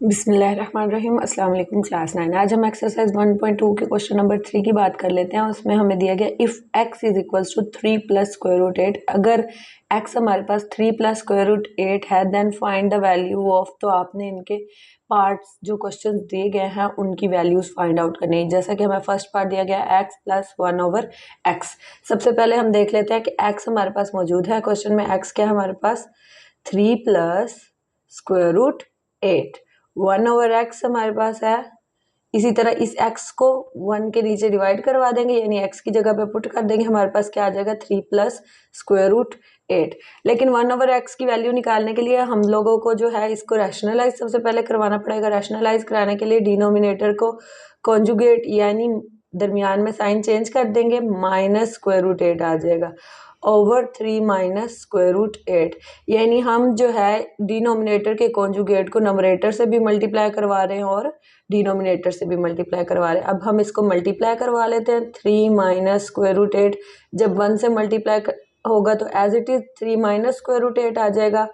बिस्मिल्लाहिर्रहमानिर्रहीम। अस्सलाम वालेकुम क्लास 9। आज हम एक्सरसाइज 1.2 के क्वेश्चन नंबर 3 की बात कर लेते हैं। उसमें हमें दिया गया if x is equals to 3 plus square root 8, अगर x हमारे पास 3 प्लस स्क्वायर रूट 8 है then find the value of. तो आपने इनके पार्ट्स जो क्वेश्चन दिए गए हैं उनकी वैल्यूज फाइंड आउट करनी है। जैसा कि हमें फर्स्ट पार्ट दिया गया है x प्लस 1/x। सबसे पहले हम देख लेते हैं कि x हमारे पास मौजूद है क्वेश्चन में। x क्या है हमारे पास 3 प्लस स्क्वायर रूट 8, 1/x हमारे पास है। इसी तरह इस x को 1 के नीचे डिवाइड करवा देंगे, यानी x की जगह पे पुट कर देंगे। हमारे पास क्या आ जाएगा 3 प्लस स्क्वायर रूट 8। लेकिन 1/x की वैल्यू निकालने के लिए हम लोगों को जो है इसको रैशनलाइज सबसे पहले करवाना पड़ेगा। रैशनलाइज कराने के लिए डिनोमिनेटर को कॉन्जुगेट यानी दरमियान में साइन चेंज कर देंगे, माइनस स्क्वायर रूट 8 आ जाएगा ओवर 3 माइनस स्क्वायर रूट 8। यानी हम जो है डिनोमिनेटर के कॉन्जुगेट को नंबरेटर से भी मल्टीप्लाई करवा रहे हैं और डिनोमिनेटर से भी मल्टीप्लाई करवा रहे हैं। अब हम इसको मल्टीप्लाई करवा लेते हैं। 3 माइनस स्क्वायर रूट 8 जब 1 से मल्टीप्लाई होगा तो as it is 3 minus square root 8 आ जाएगा,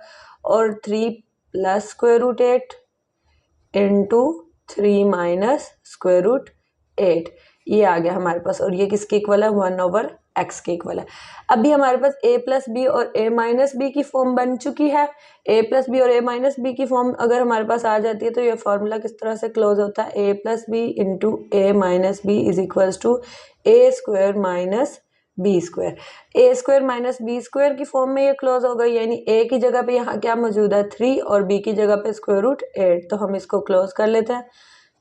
और 3 plus square root 8 into 3 minus square root 8 ये आ गया हमारे पास। और ये किसके इक्वल है 1/x के इक्वल है। अभी हमारे पास a प्लस बी और a माइनस बी की फॉर्म बन चुकी है। a प्लस बी और a माइनस बी की फॉर्म अगर हमारे पास आ जाती है तो ये फॉर्मूला किस तरह से क्लोज होता है, a plus B into a minus B is equals to a square minus B square. A square minus B square की फॉर्म में ये क्लोज हो गई, यानी a की जगह पे यहाँ क्या मौजूद है 3 और b की जगह पे स्क्वायर रूट 8। तो हम इसको क्लोज कर लेते हैं।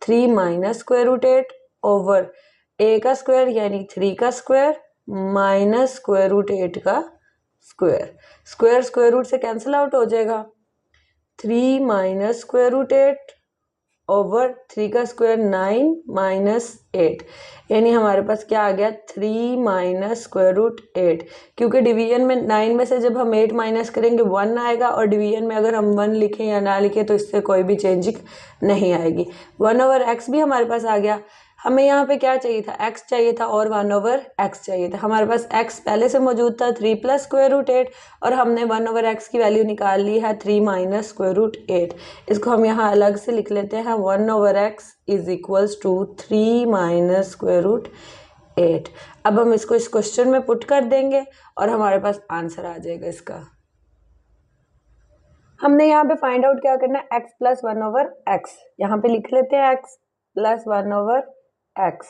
3 minus square root 8 over a का स्क्वायर यानी 3 का स्क्वायर माइनस स्क्वायर रूट 8 का स्क्वायर। स्क्वायर स्क्वायर रूट से कैंसिल आउट हो जाएगा। 3 माइनस स्क्वायर रूट 8 ओवर 3 का स्क्वायर 9 माइनस 8, यानी हमारे पास क्या आ गया 3 माइनस स्क्वायर रूट 8। क्योंकि डिवीजन में 9 में से जब हम 8 माइनस करेंगे 1 आएगा, और डिवीजन में अगर हम 1 लिखें या ना लिखें तो इससे कोई भी चेंजिंग नहीं आएगी। 1/x भी हमारे पास आ गया। हमें यहाँ पे क्या चाहिए था, x चाहिए था और 1/x चाहिए था। हमारे पास x पहले से मौजूद था 3 प्लस स्क्वायर रूट 8, और हमने 1/x की वैल्यू निकाल ली है 3 माइनस स्क्वायर रूट 8। इसको हम यहाँ अलग से लिख लेते हैं। 1/x is equals to 3 minus square root 8। अब हम इसको इस क्वेश्चन में पुट कर देंगे और हमारे पास आंसर आ जाएगा इसका। हमने यहाँ पे फाइंड आउट क्या करना है, x प्लस 1/x। यहाँ पे लिख लेते हैं x प्लस 1/x।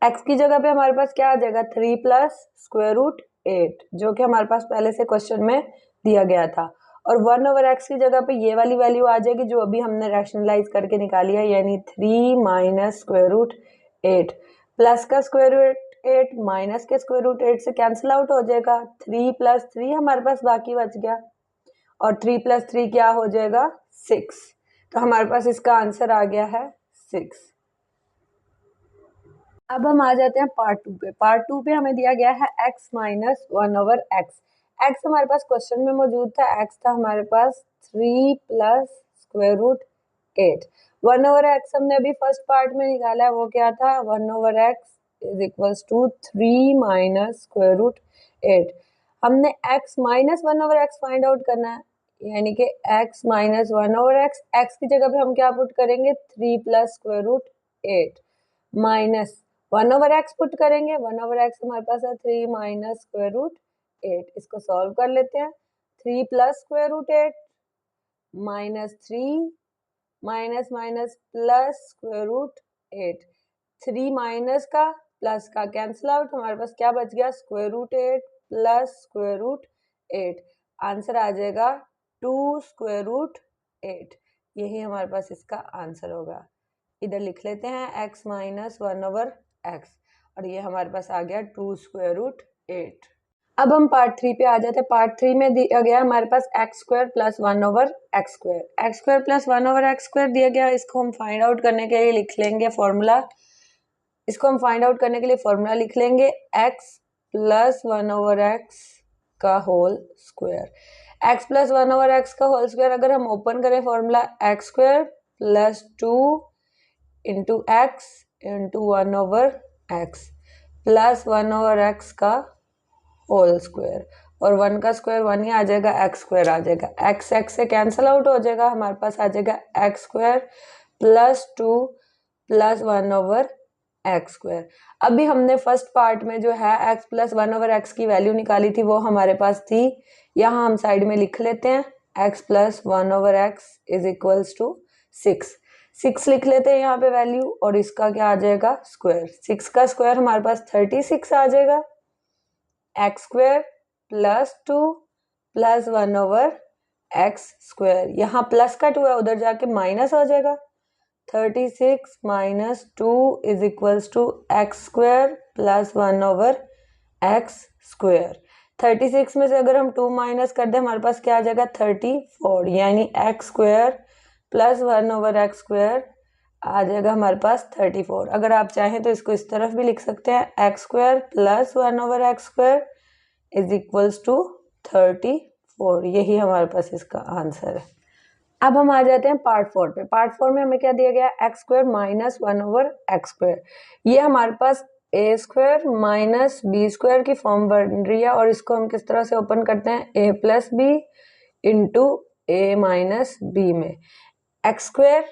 x की जगह पे हमारे पास क्या आ जाएगा 3 प्लस स्क्वायर रूट 8, जो कि हमारे पास पहले से क्वेश्चन में दिया गया था। और 1/x की जगह पे ये वाली वैल्यू आ जाएगी जो अभी हमने रैशनलाइज करके निकाली है, यानी 3 माइनस स्क्वायर रूट 8। प्लस का स्क्वायर रूट 8 माइनस के स्क्वायर रूट 8 से कैंसिल आउट हो जाएगा। 3 प्लस 3 हमारे पास बाकी बच गया, और 3 प्लस 3 क्या हो जाएगा 6। तो हमारे पास इसका आंसर आ गया है 6। अब हम आ जाते हैं पार्ट 2 पे। पार्ट 2 पे हमें दिया गया है x माइनस 1/x। x हमारे पास क्वेश्चन में मौजूद था, x था हमारे पास 3 प्लस स्क्वायर रूट 8। 1/x हमने अभी फर्स्ट पार्ट में निकाला है, वो क्या था 1/x is equals to 3 minus square root 8। हमने x minus 1/x find out करना है, यानी कि x माइनस 1/x। x की जगह पे हम क्या पुट करेंगे 3 plus square root 8 minus 1/x put करेंगे। 1/x हमारे पास है 3 माइनस स्क्वायर रूट 8। इसको सॉल्व कर लेते हैं। 3 plus square root 8 minus 3 minus minus plus square root 8। 3 minus का प्लस का कैंसिल आउट, हमारे पास क्या बच गया square root 8 plus square root 8। Answer आ जाएगा 2 स्क्वायर रूट 8। यही हमारे पास इसका आंसर होगा। इधर लिख लेते हैं x माइनस 1/x, और ये हमारे पास आ गया 2 स्क्वायर रूट 8। अब हम पार्ट 3 पे आ जाते हैं। पार्ट 3 में दिया गया हमारे पास x square plus 1/x square. x square plus 1/x square दिया गया, इसको हम फाइंड आउट करने के लिए लिख लेंगे फॉर्मूला। इसको हम फाइंड आउट करने के लिए फॉर्मूला लिख लेंगे x प्लस 1/x का whole square. x plus 1/x का होल स्क्वायर अगर हम ओपन करें formula x square plus 2 into x into 1/x plus 1/x का होल स्क्वायर, और 1 का स्क्वायर 1 ही आ जाएगा, एक्स स्क्वायर आ जाएगा, एक्स एक्स से कैंसिल आउट हो जाएगा, हमारे पास आ जाएगा x square plus 2 plus 1 over x square. अभी हमने फर्स्ट पार्ट में जो है एक्स प्लस 1 ओवर एक्स की वैल्यू निकाली थी वो हमारे पास थी, यहाँ हम साइड में लिख लेते हैं x plus 1 over x is equals to 6 लिख लेते हैं यहाँ पे वैल्यू, और इसका क्या आ जाएगा स्क्वायर, 6 का स्क्वायर हमारे पास 36 आ जाएगा, x square plus 2 plus 1 over x square, यहाँ प्लस का 2 है उधर जाके माइनस हो जाएगा, 36 minus 2 is equals to x square plus 1 over x square. 36 में से अगर हम 2 माइनस कर दें हमारे पास क्या आ जाएगा 34, यानी x square plus 1 over x square आ जाएगा हमारे पास 34। अगर आप चाहें तो इसको इस तरफ भी लिख सकते हैं, x square plus 1 over x square is equals to 34, यही हमारे पास इसका आंसर है। अब हम आ जाते हैं पार्ट 4 पे। पार्ट 4 में हमें क्या दिया गया है, x square minus 1 over x square, ये हमारे पास ए स्क्वायर माइनस बी स्क्वायर की फॉर्म बन रही है, और इसको हम किस तरह से ओपन करते हैं, ए plus B into a minus B में। X square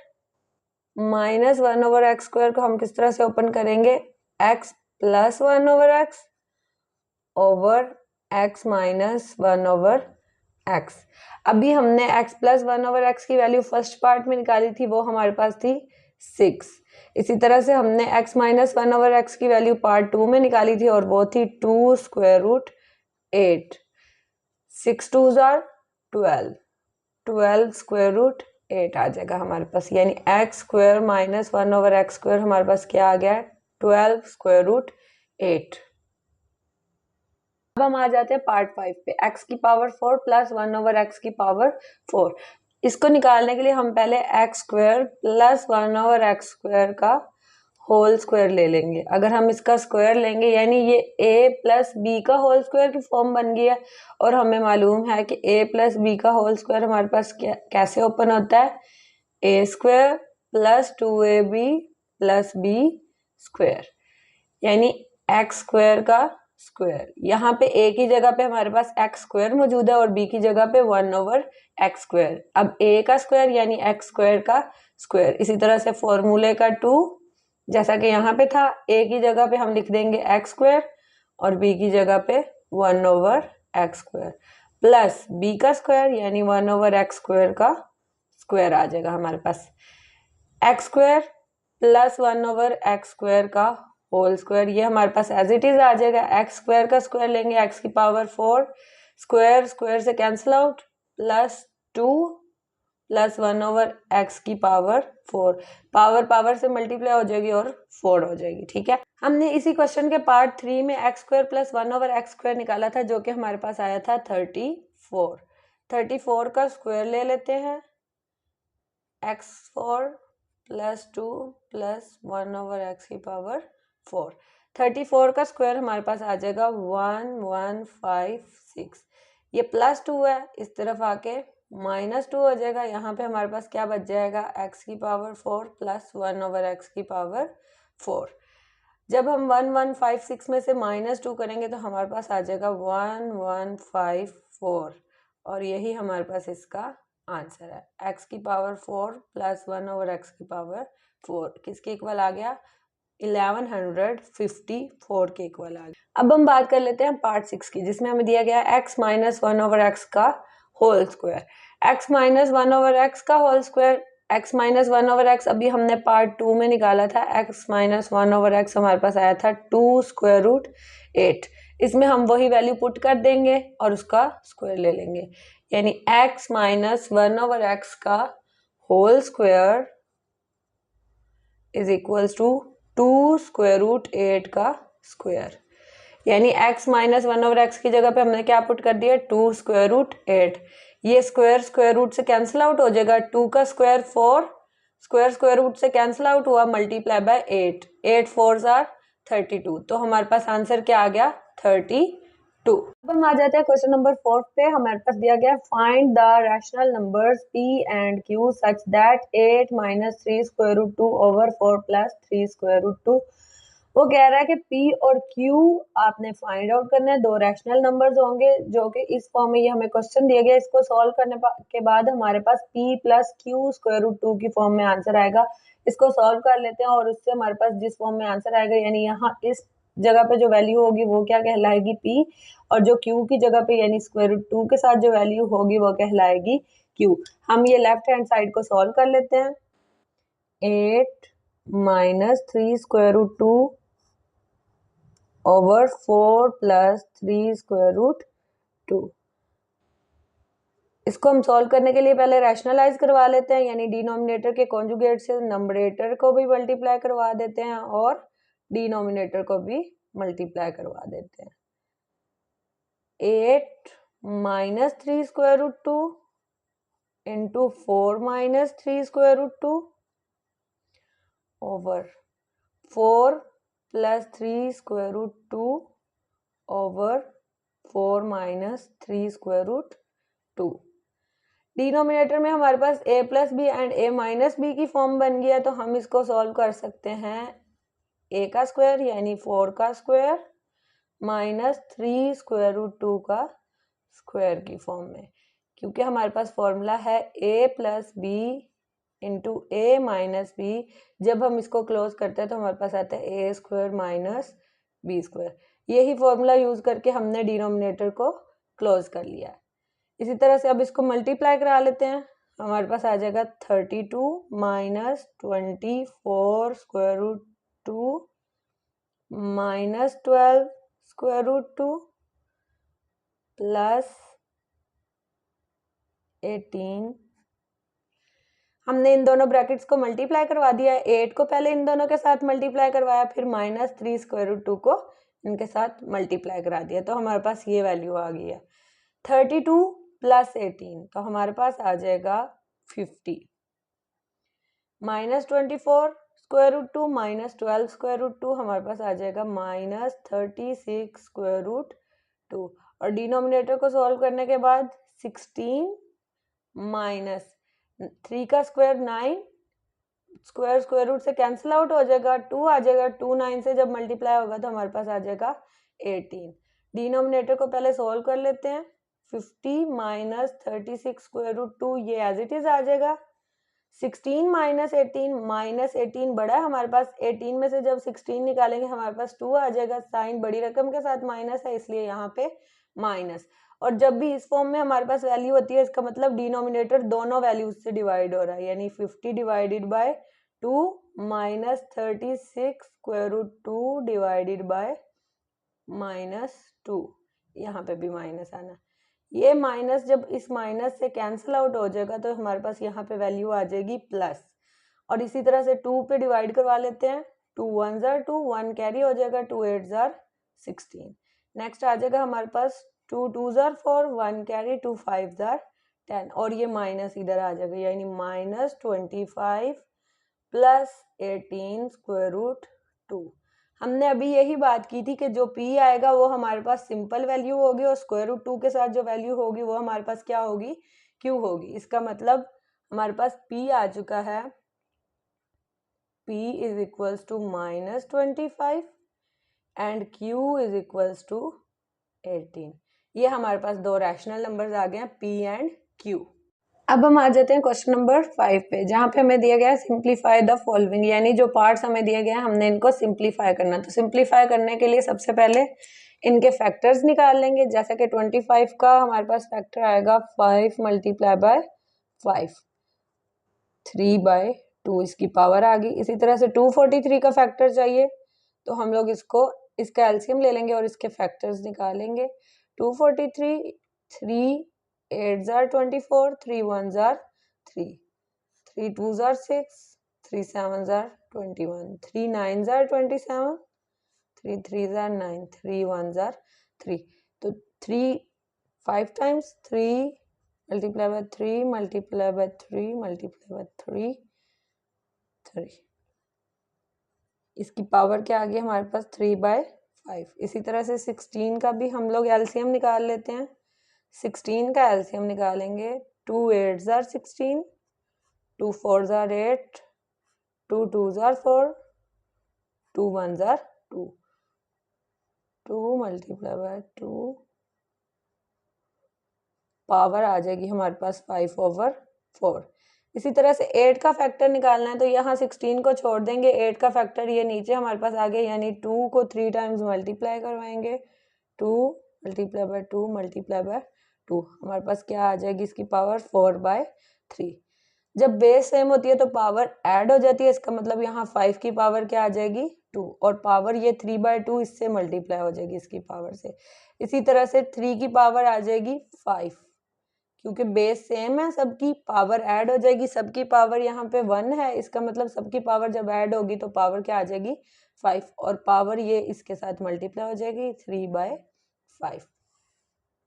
minus 1 over x square को हम किस तरह से ओपन करेंगे, x plus 1 over x over x minus 1 over x. अभी हमने x प्लस 1 ओवर एक्स की वैल्यू फर्स्ट पार्ट में निकाली थी, वो हमारे पास थी 6। इसी तरह से हमने x माइनस 1 ओवर एक्स की वैल्यू पार्ट 2 में निकाली थी, और वो थी 2 square root 8, 6 2s are 12 square root 8 आ जाएगा हमारे पास, यानी x square minus 1 over x square हमारे पास क्या आ गया है 12 स्क्वायर रूट 8। अब हम आ जाते हैं पार्ट 5 पे, x की पावर 4 प्लस 1 ओवर एक्स की पावर 4। इसको निकालने के लिए हम पहले x square plus 1 over x square का होल स्क्वायर ले लेंगे। अगर हम इसका स्क्वायर लेंगे यानी ये a प्लस बी का होल स्क्वायर की फॉर्म बन गई है, और हमें मालूम है कि a प्लस बी का होल स्क्वायर हमारे पास कैसे ओपन होता है, a square plus 2ab plus b square, यानी एक्स स्क्वायर का स्क्वायर। यहाँ पे a की जगह पे हमारे पास एक्स स्क्वायर मौजूद है और b की जगह पे 1 ओवर एक्स स्क्वायर। अब a का स्क्वायर यानी एक्स स्क्वायर का स्क्वायर। इसी तरह से फॉर्मूले का 2 जैसा कि यहाँ पे था, a की जगह पे हम लिख देंगे एक्स स्क्वायर और b की जगह पे 1 over x square, plus b का स्क्वायर यानी 1 ओवर एक्स स्क्वायर का स्क्वायर आ जाएगा हमारे पास। X square plus 1 over x square का होल स्क्वायर, ये हमारे पास एज इट इज आ जाएगा। एक्स स्क्वायर का स्क्वायर लेंगे एक्स की पावर 4, स्क्वायर स्क्वायर से cancel out, plus 2 plus 1 over x की पावर 4, पावर पावर से मल्टीप्लाई हो जाएगी और 4 हो जाएगी। ठीक है, हमने इसी क्वेश्चन के पार्ट 3 में x square plus 1 over x square निकाला था, जो कि हमारे पास आया था 34। 34 का स्क्वायर ले लेते हैं, x4 plus 2 plus 1 over x की पावर 4। 34 का स्क्वायर हमारे पास आ जाएगा 1156। ये प्लस 2 है, इस तरफ आके माइनस 2 हो जाएगा। यहाँ पे हमारे पास क्या बच जाएगा, x की पावर 4 प्लस 1 ओवर एक्स की पावर 4। जब हम 1156 में से माइनस 2 करेंगे तो हमारे पास आ जाएगा 1154, और यही हमारे पास इसका आंसर है। x की पावर 4 प्लस 1 ओवर एक्स की पावर 4 किसके इक्वल आ गया, 1154 के इक्वल आ गया। अब हम बात कर लेते हैं पार्ट 6 की, जिसमें हमें दिया गया है x माइनस 1 ओवर एक्स का whole square. x minus 1 over x का whole square, x minus 1 over x अभी हमने पार्ट 2 में निकाला था। x माइनस 1 ओवर एक्स हमारे पास आया था 2 स्क्वायर रूट 8। इसमें हम वही वैल्यू पुट कर देंगे और उसका स्क्वायर ले लेंगे, यानी x माइनस 1 ओवर एक्स का whole square is equals to 2 square root 8 का स्क्वायर, यानी x माइनस 1 ओवर एक्स की जगह पे हमने क्या पुट कर दिया, 2 स्क्वायर रूट 8। ये स्क्वायर स्क्वायर रूट से कैंसिल आउट हो जाएगा, 2 का स्क्वायर 4, स्क्वायर स्क्वायर रूट से कैंसिल आउट हुआ, मल्टीप्लाई बाय 8, 8 4s आर 32, तो हमारे पास आंसर क्या आ गया 32। अब हम आ जाते हैं क्वेश्चन नंबर 4 पे। हमारे पास दिया गया find the rational numbers p and q such that 8 minus 3 square root 2 over 4 plus 3 square root 2 वो कह रहा है कि P और Q आपने फाइंड आउट करना है, दो रैशनल नंबर्स होंगे जो कि इस फॉर्म में, ये हमें क्वेश्चन दिया गया, इसको सॉल्व करने के बाद हमारे पास P plus Q square root 2 की फॉर्म में आंसर आएगा। इसको सॉल्व कर लेते हैं और उससे हमारे पास जिस फॉर्म में आंसर आएगा, यानी यहाँ इस जगह पे जो वैल्यू होगी वो क्या कहलाएगी, P, और जो Q की जगह पे यानी स्क्वायर रूट 2 के साथ जो वैल्यू होगी वो कहलाएगी Q। हम ये लेफ्ट हैंड साइड को सॉल्व कर लेते हैं। 8 minus 3 square root 2 over 4 plus 3 square root 2। इसको हम सॉल्व करने के लिए पहले रैशनलाइज करवा लेते हैं, यानी डिनोमिनेटर के कॉन्जुगेट से नंबरेटर को भी मल्टीप्लाई करवा देते हैं और डिनोमिनेटर को भी मल्टीप्लाई करवा देते हैं। 8 minus 3 square root 2 into 4 minus 3 square root 2 over 4 plus 3 square root 2 over 4 minus 3 square root 2। Denominator में हमारे पास a plus b and a minus b की फॉर्म बन गया, तो हम इसको सॉल्व कर सकते हैं a का स्क्वायर यानी 4 का स्क्वायर माइनस 3 स्क्वायर रूट 2 का स्क्वायर की फॉर्म में, क्योंकि हमारे पास फॉर्मूला है a plus B into a minus b. जब हम इसको क्लोज करते हैं तो हमारे पास आता है a square minus B square. यही फॉर्मूला यूज करके हमने डिनोमिनेटर को क्लोज कर लिया है। इसी तरह से अब इसको मल्टीप्लाई करा लेते हैं, हमारे पास आ जाएगा 32 minus 24 square root 2 minus 12 square root 2 plus 18। हमने इन दोनों ब्रैकेट्स को मल्टीप्लाई करवा दिया है। 8 को पहले इन दोनों के साथ मल्टीप्लाई करवाया, फिर माइनस 3 स्क्वायर रूट 2 को इनके साथ मल्टीप्लाई करा दिया, तो हमारे पास ये वैल्यू आ गई है 32 प्लस 18, तो हमारे पास आ जाएगा 50। Minus 24 square root 2 minus 12 square root 2, हमारे पास आ जाएगा माइनस 36 स्क्वायर रूट 2। और डिनोमिनेटर को सॉल्व करने के बाद 16 माइनस 3 का स्क्वायर 9, स्क्वायर रूट से कैंसिल आउट हो जाएगा, 2 आ जाएगा, 2 9 से जब मल्टीप्लाई होगा तो हमारे पास आ जाएगा 18। डिनोमिनेटर को पहले सॉल्व कर लेते हैं। 50 माइनस 36 स्क्वायर रूट 2 ये एज इट इज आ जाएगा। 16 माइनस 18 बड़ा है हमारे पास, 18 में से जब 16 निकालेंगे हमारे पास 2 आ जाएगा। साइन बड़ी रकम के साथ माइनस है, इसलिए यहाँ पे माइनस। और जब भी इस फॉर्म में हमारे पास वैल्यू होती है, इसका मतलब डिनोमिनेटर दोनों वैल्यूज से डिवाइड हो रहा है, यानी 50 divided by 2 minus 36 square root 2 divided by minus 2, यहाँ पे भी माइनस आना। ये माइनस जब इस माइनस से कैंसिल आउट हो जाएगा तो हमारे पास यहाँ पे वैल्यू आ जाएगी प्लस। और इसी तरह से 2 पे डिवाइड करवा लेते हैं। 2 1 जार 2, 1 कैरी हो जाएगा, 2 8 जार 16। नेक्स्ट आ जाएगा हमारे पास 2 2 जार 4, 1 कैरी, 2 5 जार 10, और ये माइनस इधर आ जाएगा, यानी माइनस 25 प्लस 18 स्क्वायर रूट 2। हमने अभी यही बात की थी कि जो p आएगा वो हमारे पास सिंपल वैल्यू होगी और स्क्वायर रूट 2 के साथ जो वैल्यू होगी वो हमारे पास क्या होगी, q होगी। इसका मतलब हमारे पास p आ चुका है, p is equals to minus 25 and q is equals to 18। ये हमारे पास दो रैशनल नंबर्स आ गए हैं, p एंड q। अब हम आ जाते हैं क्वेश्चन नंबर 5 पे, जहाँ पे हमें दिया गया है सिंप्लीफाई द फॉलोइंग, यानी जो पार्ट्स हमें दिए गए हैं हमने इनको सिंप्लीफाई करना। तो सिंप्लीफाई करने के लिए सबसे पहले इनके फैक्टर्स निकाल लेंगे। जैसे कि 25 का हमारे पास फैक्टर आएगा 5 मल्टीप्लाई बाय 5, 3 बाय 2, इसकी पावर आ गई। इसी तरह से 243 का फैक्टर चाहिए, तो हम लोग इसका एलसीएम ले लेंगे और इसके फैक्टर्स निकालेंगे। 243, 3 8 jar 24, 3 1 jar 3, 3 2 jar 6, 3 7 jar 21, 3 9 jar 27, 3 3 jar 9, 3 1 jar 3। तो 3 5 times 3 multiply by 3 multiply by 3 multiply by 3 3, इसकी पावर क्या आ गई हमारे पास 3 बाय 5। इसी तरह से 16 का भी हम लोग एलसीएम निकाल लेते हैं। 16 का एलसीएम निकालेंगे। 2 8 जार 16, 2 4 जार 8, 2 2 जार 4, 2 1 जार 2, 2 मल्टीप्लाई बाय 2 पावर आ जाएगी हमारे पास 5/4। इसी तरह से 8 का फैक्टर निकालना है तो यहाँ 16 को छोड़ देंगे, 8 का फैक्टर ये नीचे हमारे पास आ गया, यानी 2 को 3 टाइम्स मल्टीप्लाई करवाएंगे, 2 मल्टीप्लाई बाय 2 मल्टीप्लाई बाय 2, हमारे पास क्या आ जाएगी इसकी पावर 4/3। जब बेस सेम होती है तो पावर ऐड हो जाती है, इसका मतलब यहाँ 5 की पावर क्या आ जाएगी 2, और पावर ये 3/2 इससे मल्टीप्लाई हो जाएगी इसकी पावर से। इसी तरह से 3 की पावर आ जाएगी 5, क्योंकि बेस सेम है, सबकी पावर ऐड हो जाएगी, सबकी पावर यहाँ पे 1 है, इसका मतलब सबकी पावर जब ऐड होगी तो पावर क्या आ जाएगी 5, और पावर ये इसके साथ मल्टीप्लाई हो जाएगी 3/5।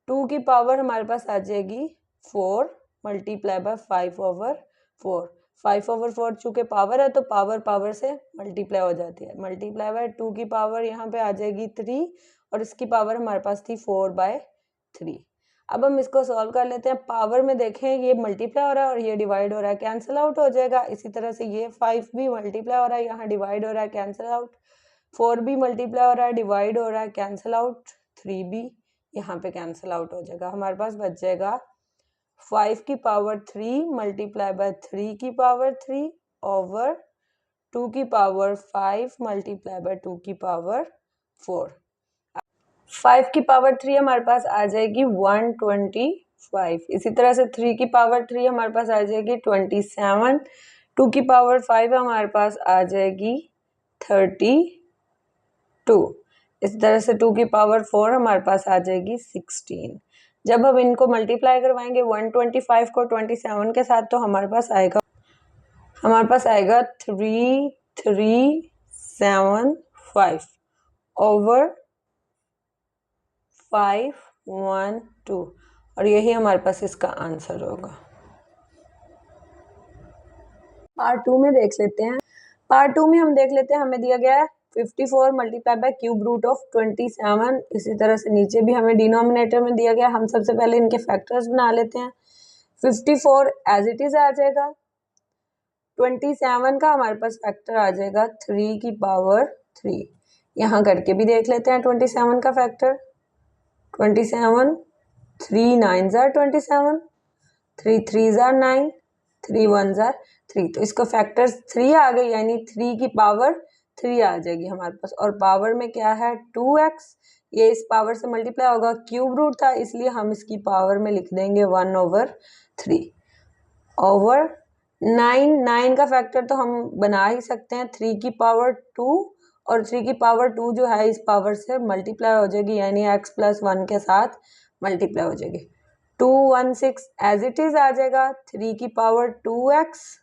2 की पावर हमारे पास आ जाएगी 4 मल्टीप्लाई बाय 5/4। 5/4 चूंकि पावर है तो पावर से मल्टीप्लाई हो जाती है, मल्टीप्लाई बाय 2 की पावर यहाँ पे आ जाएगी 3, और इसकी पावर हमारे पास थी 4/3। अब हम इसको सॉल्व कर लेते हैं। पावर में देखें ये मल्टीप्लाई हो रहा है और ये डिवाइड हो रहा है, कैंसिल आउट हो जाएगा। इसी तरह से ये 5 भी मल्टीप्लाई हो रहा है, यहाँ डिवाइड हो रहा है, कैंसिल आउट। 4 भी मल्टीप्लाई हो रहा है, डिवाइड हो रहा है, कैंसिल आउट। 3 भी यहाँ पे कैंसिल आउट हो जाएगा, हमारे पास बच जाएगा 5 की पावर 3 मल्टीप्लाई बाय 3 की पावर 3 ओवर 2 की पावर 5 मल्टीप्लाई बाय 2 की पावर 4। 5 की पावर 3 हमारे पास आ जाएगी 125। इसी तरह से 3 की पावर 3 हमारे पास आ जाएगी 27। 2 की पावर 5 हमारे पास आ जाएगी 32। इसी तरह से 2 की पावर 4 हमारे पास आ जाएगी 16। जब हम इनको मल्टीप्लाई करवाएंगे 125 को 27 के साथ तो हमारे पास आएगा 3375 ओवर 512, और यही हमारे पास इसका आंसर होगा। पार्ट 2 में देख लेते हैं। पार्ट 2 में हम देख लेते हैं, हमें दिया गया है 54 multiply by cube root of 27। इसी तरह से नीचे भी हमें डिनोमिनेटर में दिया गया, हम सबसे पहले इनके फैक्टर्स बना लेते हैं। 54 एज इट इज आ जाएगा, 27 का हमारे पास फैक्टर आ जाएगा 3 की पावर 3। यहाँ करके भी देख लेते हैं 27 का factor. 27 3 9s are 27, 3 3s are 9, 3 1s are 3, तो इसका फैक्टर 3 आ गई, यानी 3 की पावर 3 आ जाएगी हमारे पास। और पावर में क्या है 2x, ये इस पावर से मल्टीप्लाई होगा, क्यूब रूट था इसलिए हम इसकी पावर में लिख देंगे 1/3 ओवर 9। 9 का फैक्टर तो हम बना ही सकते हैं, 3 की पावर 2, और 3 की पावर 2 जो है इस पावर से मल्टीप्लाई हो जाएगी, यानी x + 1 के साथ मल्टीप्लाई हो जाएगी। 216 एज इट इज आ जाएगा, 3 की पावर 2x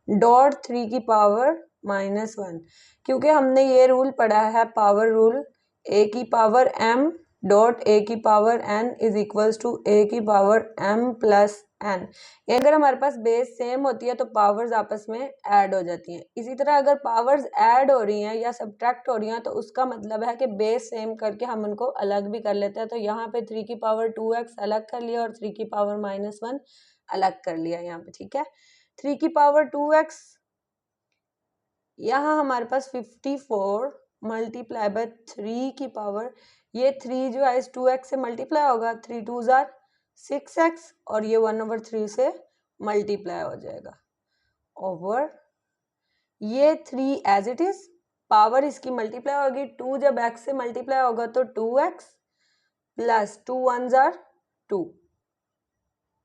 डॉट 3 की पावर -1, क्योंकि हमने ये रूल पढ़ा है पावर रूल, a की पावर m डॉट a की power n is equals to a की पावर m + n। अगर हमारे पास बेस सेम होती है तो पावर्स आपस में ऐड हो जाती हैं। इसी तरह अगर पावर्स ऐड हो रही हैं या सब्ट्रैक्ट हो रही हैं तो उसका मतलब है कि बेस सेम करके हम उनको अलग भी कर लेते हैं। तो यहाँ पे 3 की पावर 2x अलग कर लिया और 3 की पावर -1 अलग कर लिया यहाँ पे, ठीक है। 3 की पावर 2x, यहाँ हमारे पास 54 मल्टीप्लाई बाय 3 की पावर, ये 3 जो है इस 2x से मल्टीप्लाई होगा, 3 2s are 6x, और ये 1/3 से मल्टीप्लाई हो जाएगा ओवर ये 3 एज इट इज, पावर इसकी मल्टीप्लाई होगी, 2 जब x से मल्टीप्लाई होगा तो 2x प्लस 2 1s are 2,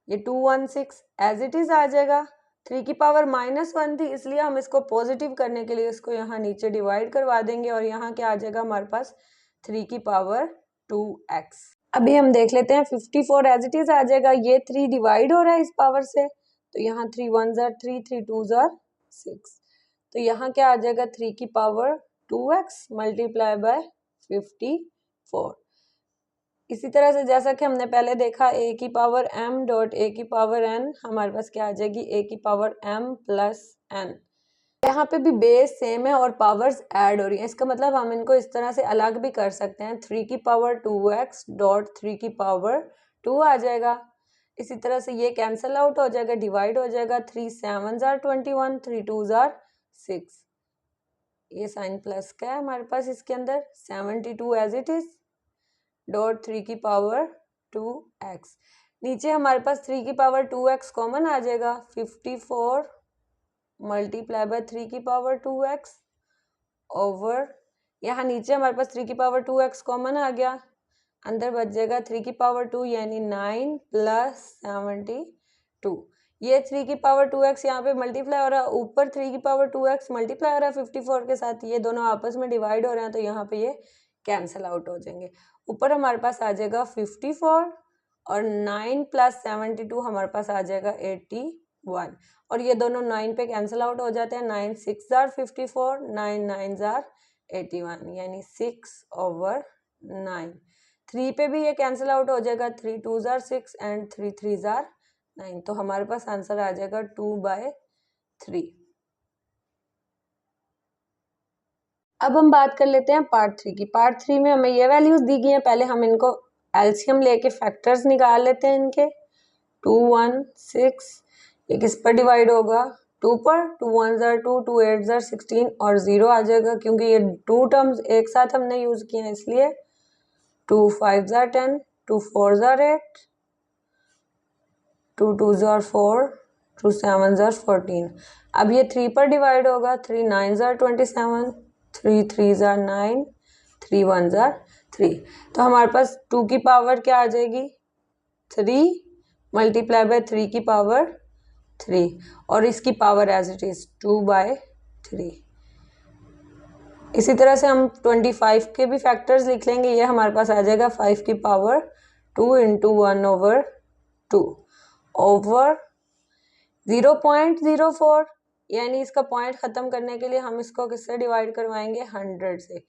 ये 216 एज इट इज आ जाएगा। 3 की पावर -1 थी इसलिए हम इसको पॉजिटिव करने के लिए इसको यहाँ नीचे डिवाइड करवा देंगे, और यहाँ क्या आ जाएगा हमारे पास 3 की पावर 2x। अभी हम देख लेते हैं 54 एज इट इज आ जाएगा, ये 3 डिवाइड हो रहा है इस पावर से, तो यहाँ 3 1s are 3, 3 2s are 6, तो यहाँ क्या आ जाएगा 3 की पावर 2x मल्टीप्लाई बाय 54। इसी तरह से जैसा कि हमने पहले देखा a की पावर m डॉट a की पावर n, हमारे पास क्या आ जाएगी a की पावर m + n। यहाँ पे भी बेस सेम है और पावर्स ऐड हो रही हैं, इसका मतलब हम इनको इस तरह से अलग भी कर सकते हैं। 3 की पावर 2x डॉट 3 की पावर 2 आ जाएगा। इसी तरह से ये कैंसिल आउट हो जाएगा, डिवाइड हो जाएगा, 3 7s are 21, 3 2s are 6, ये साइन प्लस का है हमारे पास इसके अंदर, 72 एज इट इज, डॉट 3 की पावर 2x। नीचे हमारे पास 3 की पावर 2x कॉमन आ जाएगा, 54 मल्टीप्लाई बाय 3 की पावर 2x ओवर, यहाँ नीचे हमारे पास 3 की पावर 2x कॉमन आ गया, अंदर बच जाएगा 3 की पावर 2 यानी 9 प्लस 72। ये 3 की पावर 2x यहाँ पे मल्टीप्लाई हो रहा है, ऊपर 3 की पावर 2x मल्टीप्लाई हो रहा है 54 के साथ, ये दोनों आपस में डिवाइड हो रहे हैं तो यहाँ पे ये कैंसिल आउट हो जाएंगे। ऊपर हमारे पास आ जाएगा 54 और 9 प्लस 72 हमारे पास आ जाएगा 81, और ये दोनों 9 पे कैंसिल आउट हो जाते हैं, 9 6 जार 54, 9 9 जार 81 यानी 6/9। 3 पे भी ये कैंसिल आउट हो जाएगा, 3 2 जार 6 एंड 3 3 जार 9, तो हमारे पास आंसर आ जाएगा 2/3। अब हम बात कर लेते हैं पार्ट 3 की। पार्ट 3 में हमें ये वैल्यूज दी गई हैं, पहले हम इनको एलसीएम लेके फैक्टर्स निकाल लेते हैं इनके। 2 1 6, ये किस पर डिवाइड होगा, 2 पर, 2 1 जार 2, 2 8 जार 16 और 0 आ जाएगा क्योंकि ये 2 टर्म्स एक साथ हमने यूज किए हैं इसलिए। 2 5 जार 10, 2 4 जार 8, 2 2 जार 4, 2 7 जार 14। अब ये 3 पर डिवाइड होगा, 3 9 जार 27, 3 3 जार 9, 3 1 जार 3। तो हमारे पास 2 की पावर क्या आ जाएगी, 3 मल्टीप्लाई बाय 3 की पावर 3, और इसकी पावर एज इट इज 2/3। इसी तरह से हम 25 के भी फैक्टर्स लिख लेंगे, ये हमारे पास आ जाएगा 5 की पावर 2 × 1/2 ओवर 0.04, यानी इसका पॉइंट खत्म करने के लिए हम इसको किससे डिवाइड करवाएंगे, 100 से।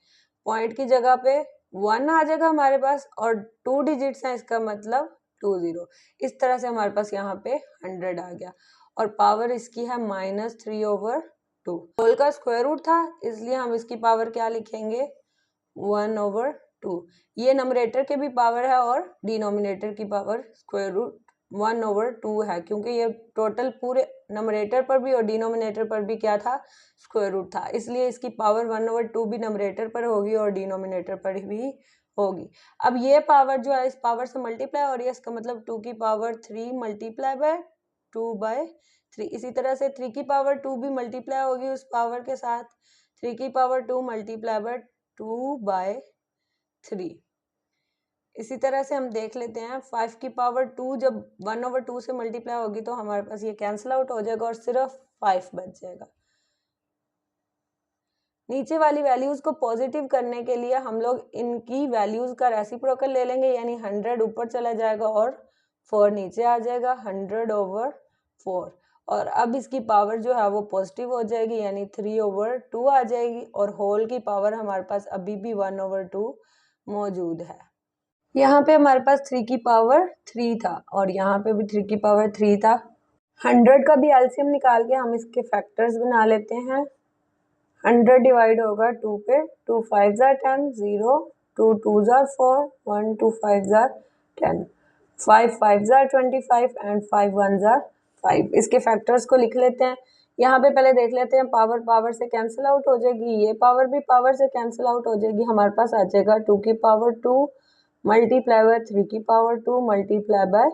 पॉइंट की जगह पे 1 आ जाएगा हमारे पास और 2 डिजिट्स हैं, इसका मतलब 20। इस तरह से हमारे पास यहाँ पे 100 आ गया, और पावर इसकी है -3/2। होल का स्क्वायर रूट था इसलिए हम इसकी पावर क्या लिखेंगे, 1/2। ये नंबरेटर के भी पावर है और डिनोमिनेटर की पावर स्क्वायर रूट 1/2 है, क्योंकि ये टोटल पूरे नंबरेटर पर भी और डिनोमिनेटर पर भी क्या था, स्क्वायर रूट था, इसलिए इसकी पावर 1/2 भी नंबरेटर पर होगी और डिनोमिनेटर पर भी होगी। अब ये पावर जो है इस पावर से मल्टीप्लाई हो रही है, इसका मतलब 2 की पावर 3 मल्टीप्लाई बाय 2/3। इसी तरह से 3 की पावर 2 भी मल्टीप्लाई होगी उस पावर के साथ, 3 की पावर 2 मल्टीप्लाई बाय 2/3। इसी तरह से हम देख लेते हैं 5 की पावर 2 जब 1/2 से मल्टीप्लाई होगी तो हमारे पास ये कैंसिल आउट हो जाएगा और सिर्फ 5 बच जाएगा। नीचे वाली वैल्यूज को पॉजिटिव करने के लिए हम लोग इनकी वैल्यूज का रेसिप्रोकल ले लेंगे, यानी 100 ऊपर चला जाएगा और 4 नीचे आ जाएगा, 100/4। और अब इसकी पावर जो है वो पॉजिटिव हो जाएगी, यानी 3/2 आ जाएगी, और होल की पावर हमारे पास अभी भी 1/2 मौजूद है। यहाँ पे हमारे पास 3 की पावर 3 था और यहाँ पे भी 3 की पावर 3 था। 100 का भी एलसीएम निकाल के हम इसके फैक्टर्स बना लेते हैं। 100 डिवाइड होगा 2 पे, 2 5 जार 10, 0, 2 2 जार 4, 1 2 5 जार 10, 5 5 जार 25 एंड 5 1 जार 5। इसके फैक्टर्स को लिख लेते हैं। यहाँ पे पहले देख लेते हैं, पावर पावर से कैंसिल आउट हो जाएगी, ये पावर भी पावर से कैंसिल आउट हो जाएगी, हमारे पास आ जाएगा 2 की पावर 2 मल्टीप्लाई बाय 3 की पावर 2 मल्टीप्लाई बाय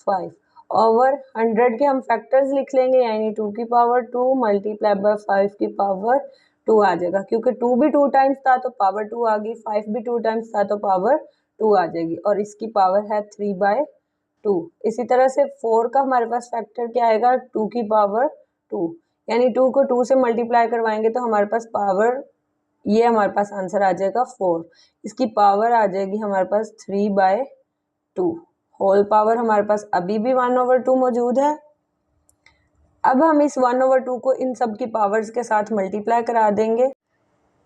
5 ओवर 100 के हम फैक्टर्स लिख लेंगे, यानी 2 की पावर 2 मल्टीप्लाई बाय 5 की पावर 2 आ जाएगा, क्योंकि 2 भी 2 टाइम्स था तो पावर 2 आ गई, 5 भी 2 टाइम्स था तो पावर 2 आ जाएगी, और इसकी पावर है 3/2। इसी तरह से 4 का हमारे पास फैक्टर क्या आएगा, 2 की पावर 2, यानी 2 को 2 से मल्टीप्लाई करवाएंगे तो हमारे पास पावर, ये हमारे पास आंसर आ जाएगा 4। इसकी पावर आ जाएगी हमारे पास 3/2। होल पावर हमारे पास अभी भी 1/2 मौजूद है। अब हम इस 1/2 को इन सब की पावर्स के साथ मल्टीप्लाई करा देंगे।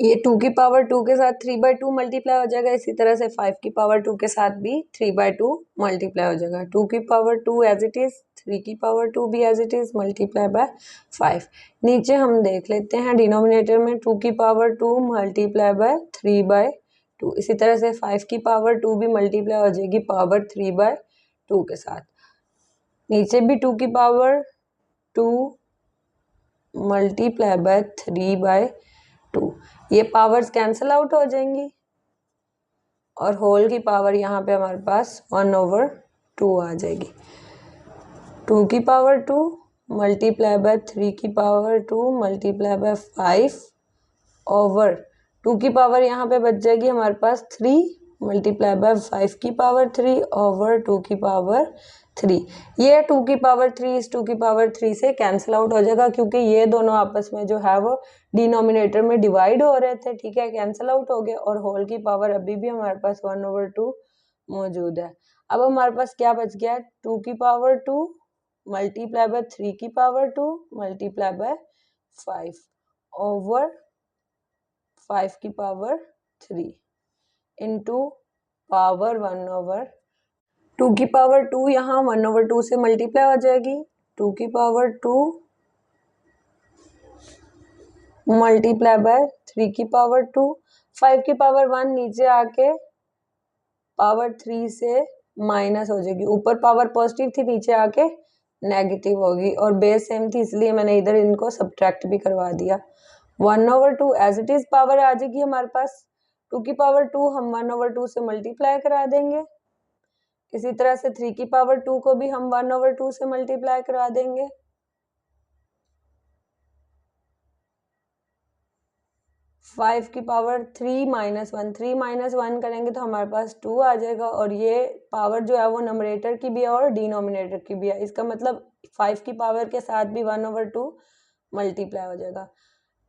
ये 2 की पावर 2 के साथ 3/2 मल्टीप्लाई हो जाएगा, इसी तरह से 5 की पावर 2 के साथ भी 3/2 मल्टीप्लाई हो जाएगा। 2 की पावर 2 एज इट इज, 3 की पावर 2 भी as it is, multiply by 5। नीचे हम देख लेते हैं डिनोमिनेटर में 2 की पावर 2 मल्टीप्लाई बाय 3/2। इसी तरह से 5 की पावर 2 भी मल्टीप्लाई हो जाएगी पावर 3/2 के साथ। नीचे भी 2 की पावर 2 मल्टीप्लाई बाय 3/2 2। ये पावर्स कैंसिल आउट हो जाएंगी और होल की पावर यहाँ पे हमारे पास 1/2 आ जाएगी। 2 की पावर 2 मल्टीप्लाई बाय 3 की पावर 2 मल्टीप्लाई बाय 5 ओवर 2 की पावर यहाँ पे बच जाएगी हमारे पास 3 मल्टीप्लाई बाय 5 की पावर 3 ओवर 2 की पावर 3। ये 2 की पावर 3 इस 2 की पावर 3 से कैंसिल आउट हो जाएगा क्योंकि ये दोनों आपस में जो है वो डिनोमिनेटर में डिवाइड हो रहे थे, ठीक है, कैंसिल आउट हो गए और होल की पावर अभी भी हमारे पास 1/2 मौजूद है। अब हमारे पास क्या बच गया है, 2 की पावर 2 मल्टीप्लाई बाय 3 की पावर 2 मल्टीप्लाई बाय 5 ओवर 5 की पावर 3 इंटू पावर 1/2 की पावर 2 यहाँ 1/2 से मल्टीप्लाई हो जाएगी। 2 की पावर 2 मल्टीप्लाई बाय 3 की पावर 2 5 की पावर 1 नीचे आके पावर 3 से माइनस हो जाएगी। ऊपर पावर पॉजिटिव थी, नीचे आके नेगेटिव होगी और बेस सेम थी इसलिए मैंने इधर इनको सब्ट्रैक्ट भी करवा दिया। 1/2 एज इट इज पावर आ जाएगी हमारे पास। 2 की पावर 2 हम 1/2 से मल्टीप्लाई करा देंगे। इसी तरह से 3 की पावर 2 को भी हम 1/2 से मल्टीप्लाई करा देंगे। 5 की पावर 3 माइनस 1 3 माइनस 1 करेंगे तो हमारे पास 2 आ जाएगा और ये पावर जो है वो नंबरेटर की भी है और डिनोमिनेटर की भी है। इसका मतलब 5 की पावर के साथ भी 1/2 मल्टीप्लाई हो जाएगा।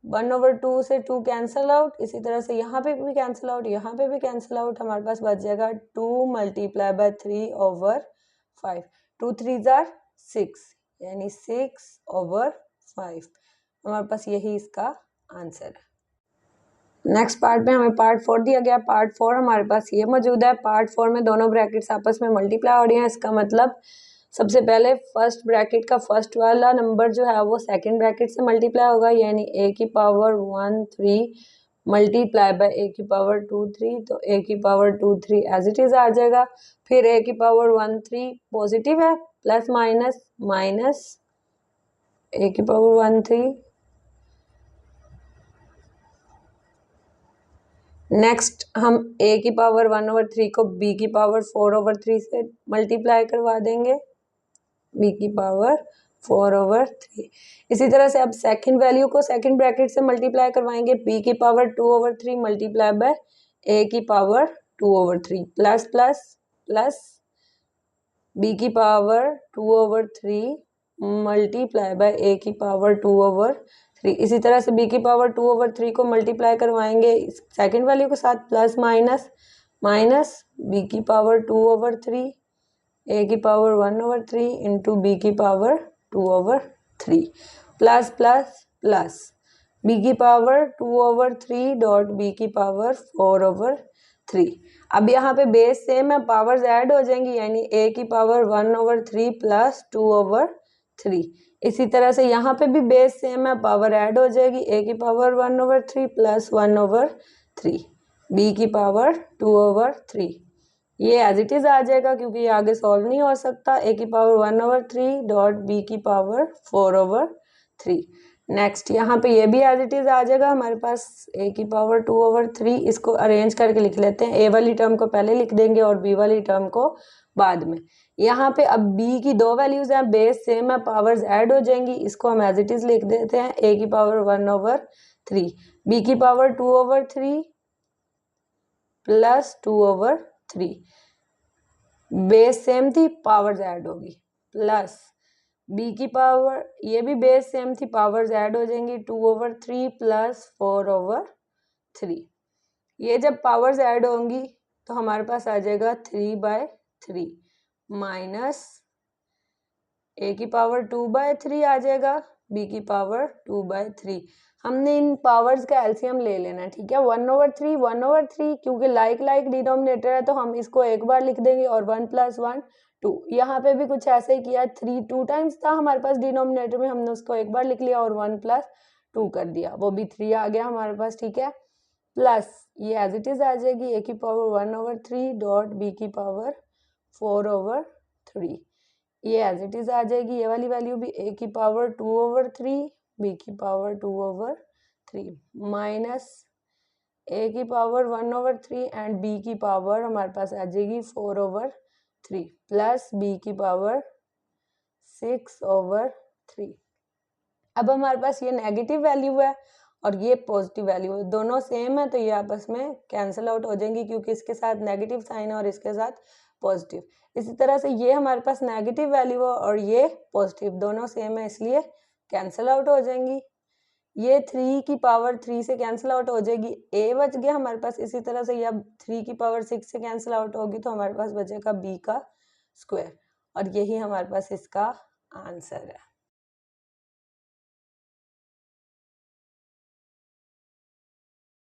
1/2 से 2 कैंसिल आउट, इसी तरह से यहाँ पे भी कैंसिल आउट, यहाँ पे भी कैंसिल आउट, हमारे पास बच जाएगा 2 मल्टीप्लाई बाय 3 ओवर 5। 2 3 जार 6 यानी 6 ओवर 5। हमारे पास यही इसका आंसर है। नेक्स्ट पार्ट में हमें पार्ट 4 दिया गया। पार्ट 4 हमारे पास ये मौजूद है। पार्ट 4 में दोनों ब्रैकेट्स आपस में मल्टीप्लाई हो रही हैं। इसका मतलब सबसे पहले फर्स्ट ब्रैकेट का फर्स्ट वाला नंबर जो है वो सेकंड ब्रैकेट से मल्टीप्लाई होगा, यानी a की पावर 1 3 मल्टीप्लाई बाय a की पावर 2 3, तो a की पावर 2 3 एज इट इज आ जाएगा। फिर a की पावर 1 3 पॉजिटिव है, प्लस माइनस माइनस a की पावर 1 3। नेक्स्ट हम a की पावर 1/3 को b की पावर 4/3 से मल्टीप्लाई करवा देंगे, b की पावर 4/3। इसी तरह से अब सेकंड वैल्यू को सेकंड ब्रैकेट से मल्टीप्लाई करवाएंगे, b की पावर 2/3 मल्टीप्लाई बाय a की power 2/3 plus plus plus b की पावर 2/3 मल्टीप्लाई बाय a की पावर 2/3। इसी तरह से b की पावर 2/3 को मल्टीप्लाई करवाएंगे सेकंड वैल्यू के साथ, प्लस माइनस माइनस b की पावर 2/3 a की पावर 1/3 इंटू b की power 2/3 plus plus plus b की पावर 2/3 डॉट b की पावर 4/3। अब यहाँ पे बेस सेम है, पावर्स ऐड हो जाएंगी, यानी a की पावर 1/3 प्लस 2/3। इसी तरह से यहाँ पे भी बेस सेम है, पावर ऐड हो जाएगी, a की पावर 1/3 प्लस 1/3 b की पावर 2/3। ये एज इट इज आ जाएगा क्योंकि ये आगे सॉल्व नहीं हो सकता। a की पावर 1/3 डॉट b की पावर 4/3। नेक्स्ट यहाँ पे ये भी एज इट इज आ जाएगा हमारे पास, a की पावर 2/3। इसको अरेंज करके लिख लेते हैं, a वाली टर्म को पहले लिख देंगे और b वाली टर्म को बाद में। यहाँ पे अब b की दो वैल्यूज हैं, बेस सेम है, पावर्स ऐड हो जाएंगी, इसको हम एज इट इज लिख देते हैं, a की पावर 1/3 b की पावर 2/3 प्लस 2/3। बेस सेम थी, पावर्स ऐड होगी, प्लस b की पावर, ये भी बेस सेम थी, पावर्स ऐड हो जाएंगी, 2/3 प्लस 4/3। ये जब पावर्स ऐड होंगी तो हमारे पास आ जाएगा 3/3 माइनस a की पावर 2/3 आ जाएगा, b की पावर 2/3। हमने इन पावर्स का एलसीएम ले लेना है, ठीक है। 1/3 क्योंकि लाइक डिनोमिनेटर है तो हम इसको एक बार लिख देंगे और 1 + 1 2। यहाँ पे भी कुछ ऐसे ही किया, 3 2 टाइम्स था हमारे पास डिनोमिनेटर में, हमने उसको एक बार लिख लिया और 1 + 2 कर दिया, वो भी 3 आ गया हमारे पास, ठीक है। प्लस ये एज इट इज आ जाएगी, a की पावर 1/3 डॉट b की पावर 4/3। ये एज इट इज आ जाएगी, ये वाली वैल्यू भी, a की पावर 2/3 b की पावर 2/3 3 माइनस a की पावर 1/3 एंड b की पावर हमारे पास आ जाएगी 4/3 प्लस b की पावर 6/3। अब हमारे पास ये नेगेटिव वैल्यू है और ये पॉजिटिव वैल्यू है, दोनों सेम है तो ये आपस में कैंसिल आउट हो जाएंगी क्योंकि इसके साथ नेगेटिव साइन है और इसके साथ पॉजिटिव। इसी तरह से ये हमारे पास नेगेटिव वैल्यू है और ये पॉजिटिव, दोनों सेम है इसलिए कैंसिल आउट हो जाएंगी। ये 3 की पावर 3 से कैंसिल आउट हो जाएगी, a बच गया हमारे पास। इसी तरह से ये 3 की पावर 6 से कैंसिल आउट होगी तो हमारे पास बचेगा b का स्क्वायर और यही हमारे पास इसका आंसर है।